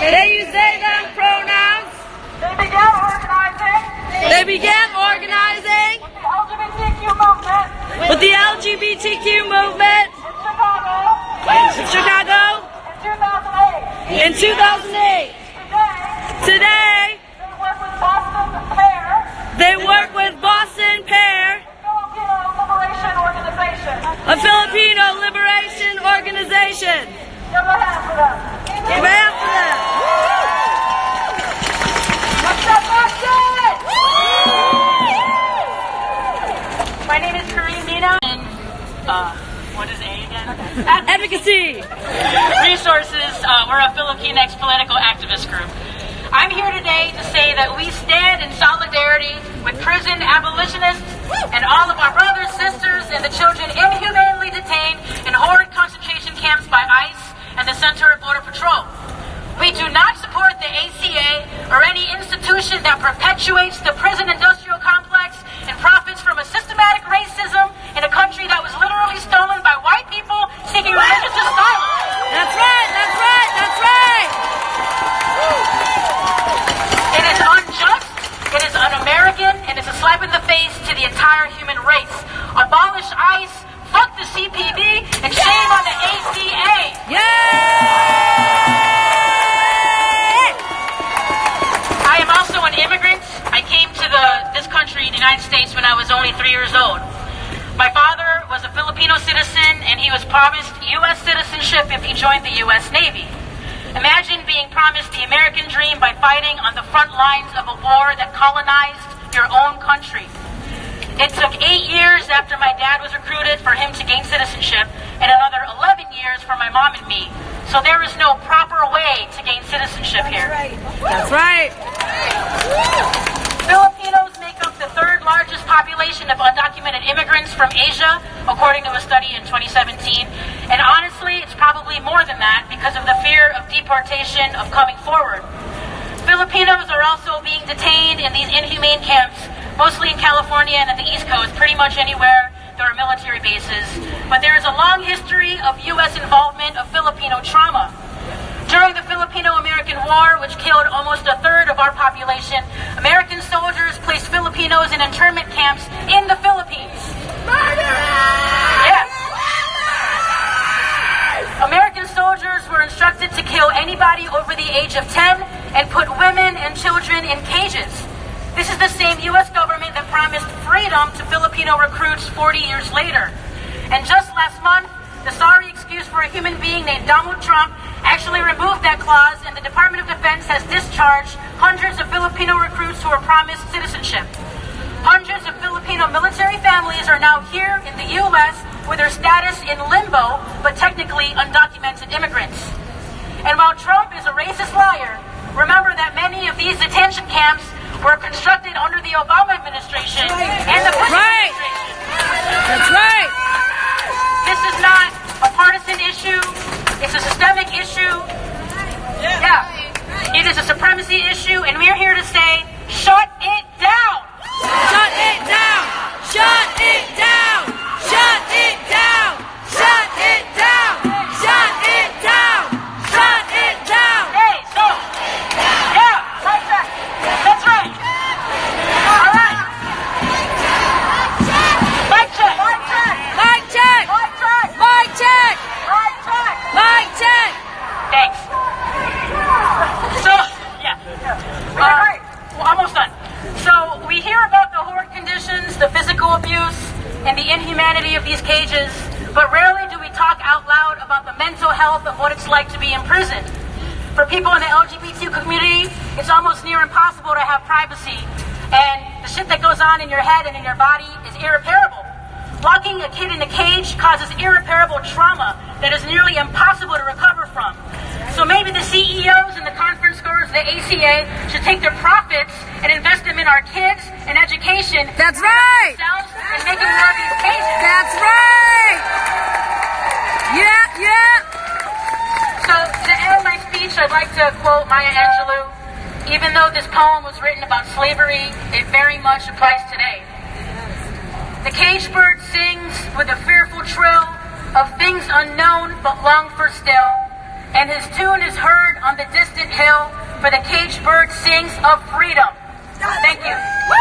They use they, them pronouns. They began organizing With the LGBTQ movement. in Chicago In 2008. Today, they work with Boston PEAR, a Filipino liberation organization. Give a hand for them. Give a hand for them. My name is Corrine and what is A again? Advocacy. Resources. We're a Filipinx political activist group. I'm here today to say that we stand in solidarity with prison abolitionists and all of our brothers, sisters, and the children inhumanely detained in horrid concentration camps by ICE and the Center of Border Patrol. We do not support the ACA or any institution that perpetuates the prison industrial complex and profits from a systematic racism in a country that was literally stolen by white people seeking religious asylum. That's right, that's right, that's right. It is unjust, it is un-American, and it's a slap in the face to the entire human race. Abolish ICE, fuck the CPD, and shame on the ACA. I am also an immigrant. I came to this country, the United States, when I was only 3 years old. My father was a Filipino citizen, and he was promised U.S. citizenship if he joined the U.S. Navy. Imagine being promised the American dream by fighting on the front lines of a war that colonized your own country. It took 8 years after my dad was recruited for him to gain citizenship, and another 11 years for my mom and me. So there is no proper way to gain citizenship here. That's right. Filipinos make up the third largest population of undocumented immigrants from Asia, according to a study in 2017. And honestly, it's probably more than that because of the fear of deportation of coming forward. Filipinos are also being detained in these inhumane camps, mostly in California and at the East Coast, pretty much anywhere there are military bases. But there is a long history of U.S. involvement of Filipino trauma. During the Filipino-American War, which killed almost a third of our population, American soldiers placed Filipinos in internment camps in the Philippines. Yes. American soldiers were instructed to kill anybody over the age of 10 and put women and children in cages. This is the same U.S. government that promised freedom to Filipino recruits 40 years later. And just last month, the sorry excuse for a human being named Donald Trump actually removed that clause, and the Department of Defense has discharged hundreds of Filipino recruits who were promised citizenship. Hundreds of Filipino military families are now here in the U.S. with their status in limbo, but technically undocumented immigrants. And while Trump is a racist liar, remember that many of these detention camps were constructed under the Obama administration and the Bush administration. That's right. This is not a partisan issue. It's a systemic issue. Yeah. It is a supremacy issue, and we're here to say, shut it down. Shut it down. Shut it down. Shut it down. Shut it down. Shut it down. Shut it down. Hey, so, yeah, right back. That's right. All right. Mic check. Mic check. Mic check. Mic check. Mic check. Mic check. Mic check. Thanks. So, yeah. Well, almost done. So, we hear about the horrid conditions, the physical abuse, and the inhumanity of these cages, but rarely do we talk out loud about the mental health of what it's like to be imprisoned. For people in the LGBT community, it's almost near impossible to have privacy, and the shit that goes on in your head and in your body is irreparable. Locking a kid in a cage causes irreparable trauma that is nearly impossible to recover from. So maybe the CEOs and the conference scores of the ACA should take their profits and invest them in our kids and education. That's right. And making more of these cases. That's right. Yeah, yeah. So to end my speech, I'd like to quote Maya Angelou. Even though this poem was written about slavery, it very much applies today. The cage bird sings with a fearful trill of things unknown but longed for still. and his tune is heard on the distant hill, for the caged bird sings of freedom. Thank you.